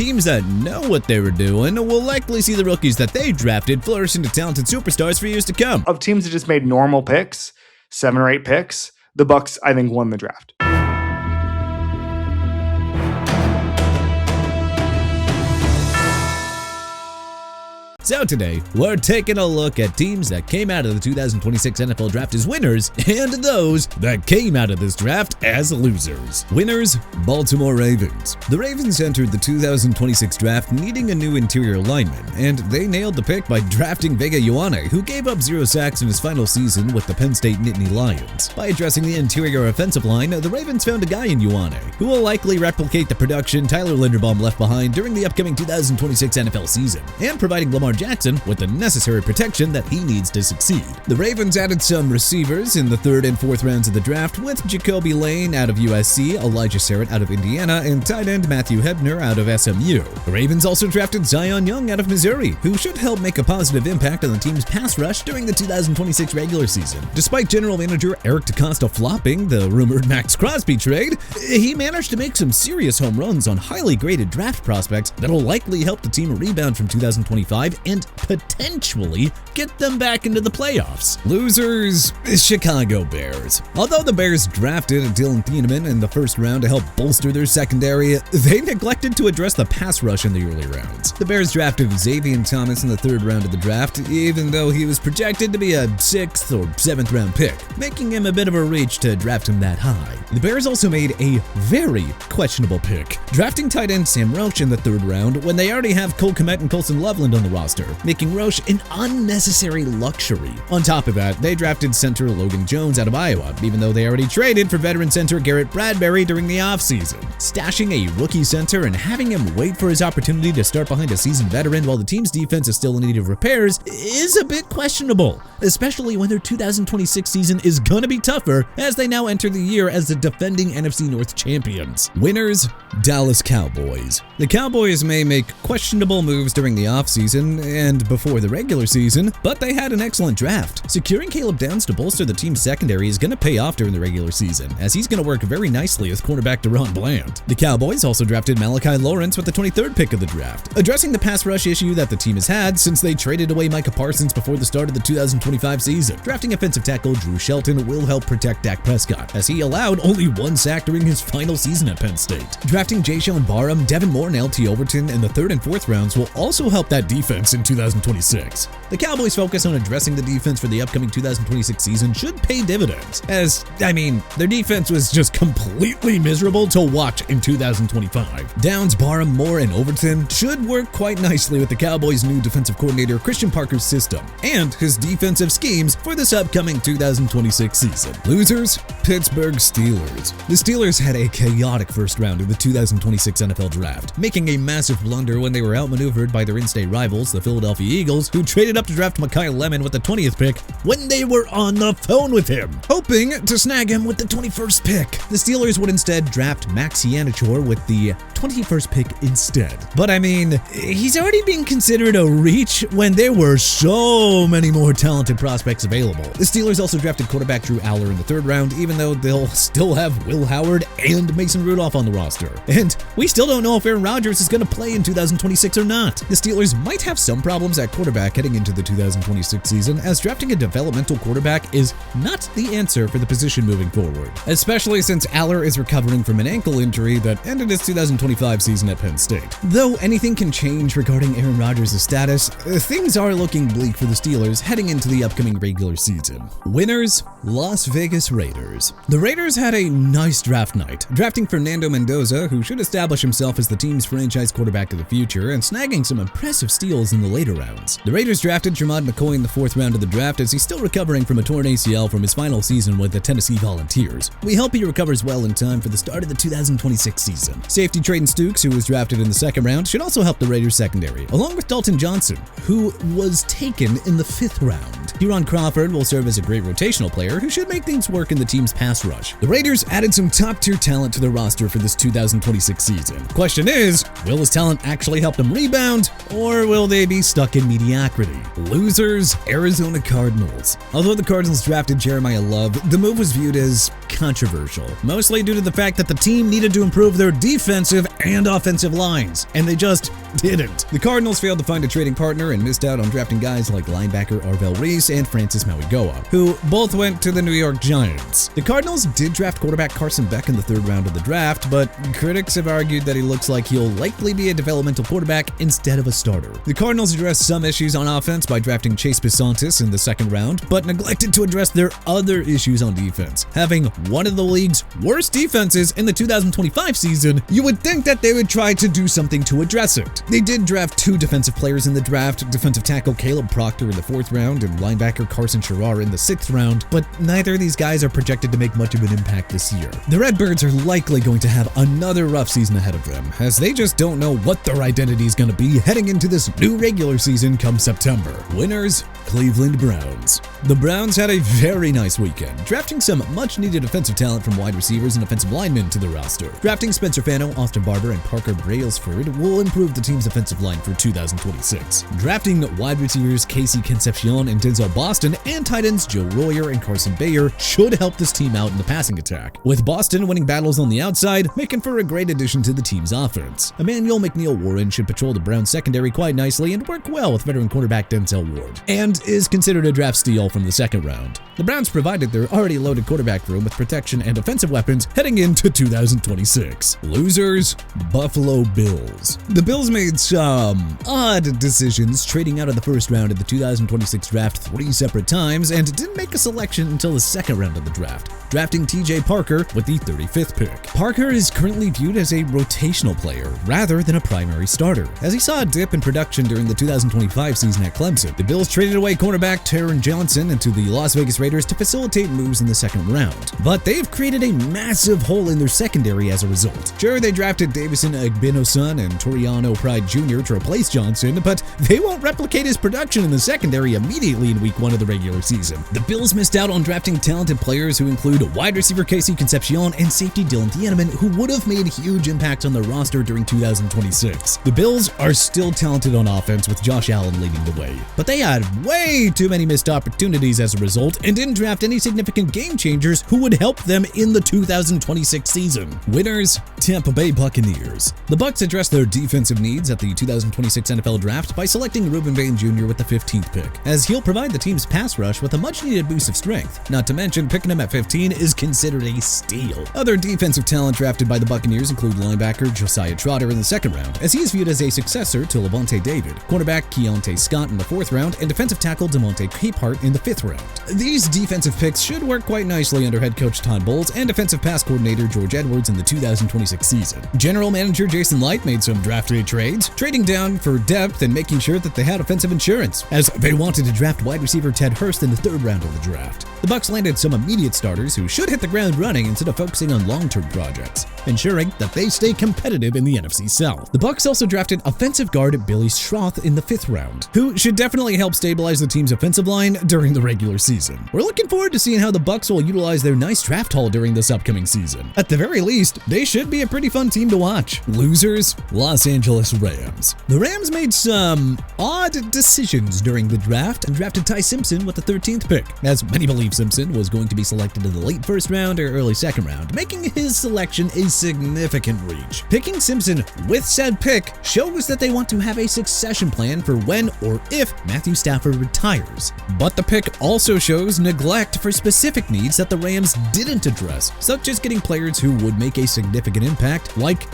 teams that know what they were doing will likely see the rookies that they drafted flourish into talented superstars for years to come. Of teams that just made normal picks, 7 or 8 picks, the Bucs, I think, won the draft. So today, we're taking a look at teams that came out of the 2026 NFL Draft as winners and those that came out of this draft as losers. Winners, Baltimore Ravens. The Ravens entered the 2026 draft needing a new interior lineman, and they nailed the pick by drafting Vega Ioane, who gave up 0 sacks in his final season with the Penn State Nittany Lions. By addressing the interior offensive line, the Ravens found a guy in Ioane who will likely replicate the production Tyler Linderbaum left behind during the upcoming 2026 NFL season, and providing Lamar Jackson with the necessary protection that he needs to succeed. The Ravens added some receivers in the 3rd and 4th rounds of the draft with Jacoby Lane out of USC, Elijah Sarrett out of Indiana, and tight end Matthew Hebner out of SMU. The Ravens also drafted Zion Young out of Missouri, who should help make a positive impact on the team's pass rush during the 2026 regular season. Despite general manager Eric DeCosta flopping the rumored Max Crosby trade, he managed to make some serious home runs on highly graded draft prospects that'll likely help the team rebound from 2025 and potentially get them back into the playoffs. Losers, Chicago Bears. Although the Bears drafted Dylan Thieneman in the 1st round to help bolster their secondary, they neglected to address the pass rush in the early rounds. The Bears drafted Xavier Thomas in the 3rd round of the draft, even though he was projected to be a 6th or 7th round pick, making him a bit of a reach to draft him that high. The Bears also made a very questionable pick, drafting tight end Sam Roach in the 3rd round when they already have Cole Kmet and Colson Loveland on the roster, making Roche an unnecessary luxury. On top of that, they drafted center Logan Jones out of Iowa, even though they already traded for veteran center Garrett Bradbury during the offseason. Stashing a rookie center and having him wait for his opportunity to start behind a seasoned veteran while the team's defense is still in need of repairs is a bit questionable, especially when their 2026 season is gonna be tougher as they now enter the year as the defending NFC North champions. Winners, Dallas Cowboys. The Cowboys may make questionable moves during the offseason and before the regular season, but they had an excellent draft. Securing Caleb Downs to bolster the team's secondary is going to pay off during the regular season, as he's going to work very nicely with cornerback Deron Bland. The Cowboys also drafted Malachi Lawrence with the 23rd pick of the draft, addressing the pass rush issue that the team has had since they traded away Micah Parsons before the start of the 2025 season. Drafting offensive tackle Drew Shelton will help protect Dak Prescott, as he allowed only 1 sack during his final season at Penn State. Drafting Jayshon Barham, Devin Moore, and LT Overton in the 3rd and 4th rounds will also help that defense in 2026. The Cowboys' focus on addressing the defense for the upcoming 2026 season should pay dividends, as, their defense was just completely miserable to watch in 2025. Downs, Barham, Moore, and Overton should work quite nicely with the Cowboys' new defensive coordinator Christian Parker's system and his defensive schemes for this upcoming 2026 season. Losers, Pittsburgh Steelers. The Steelers had a chaotic 1st round of the 2026 NFL Draft, making a massive blunder when they were outmaneuvered by their in-state rivals, the Philadelphia Eagles, who traded up to draft Mekhi Lemon with the 20th pick when they were on the phone with him, hoping to snag him with the 21st pick. The Steelers would instead draft Max Yanachor with the 21st pick instead. But he's already being considered a reach when there were so many more talented prospects available. The Steelers also drafted quarterback Drew Aller in the 3rd round, even though they'll still have Will Howard and Mason Rudolph on the roster. And we still don't know if Aaron Rodgers is going to play in 2026 or not. The Steelers might have some problems at quarterback heading into the 2026 season, as drafting a developmental quarterback is not the answer for the position moving forward, especially since Aller is recovering from an ankle injury that ended his 2025 season at Penn State. Though anything can change regarding Aaron Rodgers' status, things are looking bleak for the Steelers heading into the upcoming regular season. Winners, Las Vegas Raiders. The Raiders had a nice draft night, drafting Fernando Mendoza, who should establish himself as the team's franchise quarterback of the future, and snagging some impressive steals in the later rounds. The Raiders drafted Jermod McCoy in the 4th round of the draft, as he's still recovering from a torn ACL from his final season with the Tennessee Volunteers. We hope he recovers well in time for the start of the 2026 season. Safety Trayton Stukes, who was drafted in the 2nd round, should also help the Raiders secondary, along with Dalton Johnson, who was taken in the 5th round. Huron Crawford will serve as a great rotational player who should make things work in the team's pass rush. The Raiders added some top-tier talent to their roster for this 2026 season. The question is, will this talent actually help them rebound, or will they be stuck in mediocrity? Losers, Arizona Cardinals. Although the Cardinals drafted Jeremiah Love, the move was viewed as controversial, mostly due to the fact that the team needed to improve their defensive and offensive lines, and they just didn't. The Cardinals failed to find a trading partner and missed out on drafting guys like linebacker Arvell Reese and Francis Mauigoa, who both went to the New York Giants. The Cardinals did draft quarterback Carson Beck in the 3rd round of the draft, but critics have argued that he looks like he'll likely be a developmental quarterback instead of a starter. The Cardinals addressed some issues on offense by drafting Chase Bisontis in the 2nd round, but neglected to address their other issues on defense. Having one of the league's worst defenses in the 2025 season, you would think that they would try to do something to address it. They did draft 2 defensive players in the draft, defensive tackle Caleb Proctor in the 4th round and linebacker Carson Sherrar in the 6th round, but neither of these guys are projected to make much of an impact this year. The Redbirds are likely going to have another rough season ahead of them, as they just don't know what their identity is going to be heading into this new regular season come September. Winners, Cleveland Browns. The Browns had a very nice weekend, drafting some much-needed offensive talent from wide receivers and offensive linemen to the roster. Drafting Spencer Fano, Austin Barber, and Parker Brailsford will improve the team's offensive line for 2026. Drafting wide receivers Casey Concepcion and Denzel Boston and tight ends Joe Royer and Carson Bayer should help this team out in the passing attack, with Boston winning battles on the outside, making for a great addition to the team's offense. Emmanuel McNeil-Warren should patrol the Browns secondary quite nicely and work well with veteran quarterback Denzel Ward, and is considered a draft steal from the 2nd round. The Browns provided their already loaded quarterback room with protection and offensive weapons heading into 2026. Losers, Buffalo Bills. The Bills made some odd decisions, trading out of the 1st round of the 2026 draft 3 separate times, and didn't make a selection until the 2nd round of the draft, drafting TJ Parker with the 35th pick. Parker is currently viewed as a rotational player rather than a primary starter, as he saw a dip in production during the 2025 season at Clemson. The Bills traded away cornerback Taron Johnson into the Las Vegas Raiders to facilitate moves in the 2nd round, but they've created a massive hole in their secondary as a result. Sure, they drafted Davison Agbinosun and Toriano Pride Jr. to replace Johnson, but they won't replicate his production in the secondary immediately in week 1 of the regular season. The Bills missed out on drafting talented players who include wide receiver Casey Concepcion and safety Dylan Thieneman, who would have made huge impacts on their roster during 2026. The Bills are still talented on offense with Josh Allen leading the way, but they had way too many missed opportunities as a result and didn't draft any significant game changers who would help them in the 2026 season. Winners, Tampa Bay Buccaneers. The Bucs addressed their defensive needs at the 2026 NFL Draft by selecting Reuben Bain Jr. with the 15th pick, as he'll provide the team's pass rush with a much-needed boost of strength. Not to mention, picking him at 15 is considered a steal. Other defensive talent drafted by the Buccaneers include linebacker Josiah Trotter in the 2nd round, as he is viewed as a successor to Levante David, cornerback Keontae Scott in the 4th round, and defensive tackle DeMonte Capehart in the 5th round. These defensive picks should work quite nicely under head coach Todd Bowles and defensive pass coordinator George Edwards in the 2026 season. General manager Jason Light made some draft day trades, trading down for depth and making sure that they had offensive insurance, as they wanted to draft wide receiver Ted Hurst in the 3rd round of the draft. The Bucs landed some immediate starters who should hit the ground running instead of focusing on long-term projects, ensuring that they stay competitive in the NFC South. The Bucs also drafted offensive guard Billy Schroth in the 5th round, who should definitely help stabilize the team's offensive line during the regular season. We're looking forward to seeing how the Bucs will utilize their nice draft haul during this upcoming season. At the very least, they should be a pretty fun team to watch. Losers, Los Angeles Rams. The Rams made some odd decisions during the draft and drafted Ty Simpson with the 13th pick, as many believe Simpson was going to be selected in the late 1st round or early 2nd round, making his selection a significant reach. Picking Simpson with said pick shows that they want to have a succession plan for when or if Matthew Stafford retires. But the pick also shows neglect for specific needs that the Rams didn't address, such as getting players who would make a significant impact, like,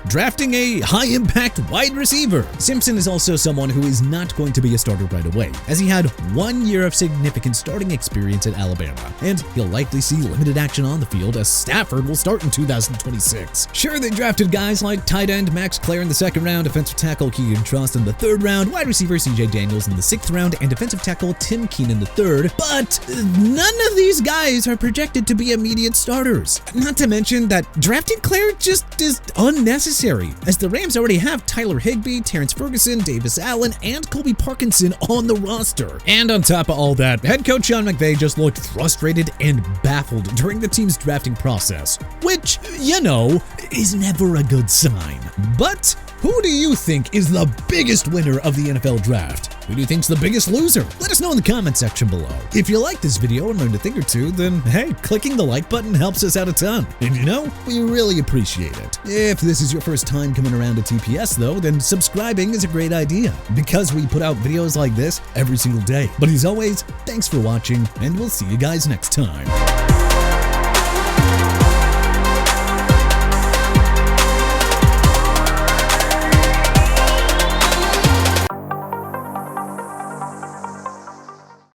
drafting a high-impact wide receiver. Simpson is also someone who is not going to be a starter right away, as he had 1 year of significant starting experience at Alabama, and he'll likely see limited action on the field as Stafford will start in 2026. Sure, they drafted guys like tight end Max Clare in the 2nd round, defensive tackle Keegan Trust in the 3rd round, wide receiver CJ Daniels in the 6th round, and defensive tackle Tim Keene in the 3rd, but none of these guys are projected to be immediate starters. Not to mention that drafting Clare just is unnecessary, as the Rams already have Tyler Higbee, Terrence Ferguson, Davis Allen, and Colby Parkinson on the roster. And on top of all that, head coach Sean McVay just looked frustrated and baffled during the team's drafting process, which, is never a good sign. But Who do you think is the biggest winner of the NFL draft? Who do you think's the biggest loser? Let us know in the comment section below. If you like this video and learned a thing or two, then hey, clicking the like button helps us out a ton. And you know, we really appreciate it. If this is your first time coming around to TPS though, then subscribing is a great idea because we put out videos like this every single day. But as always, thanks for watching and we'll see you guys next time.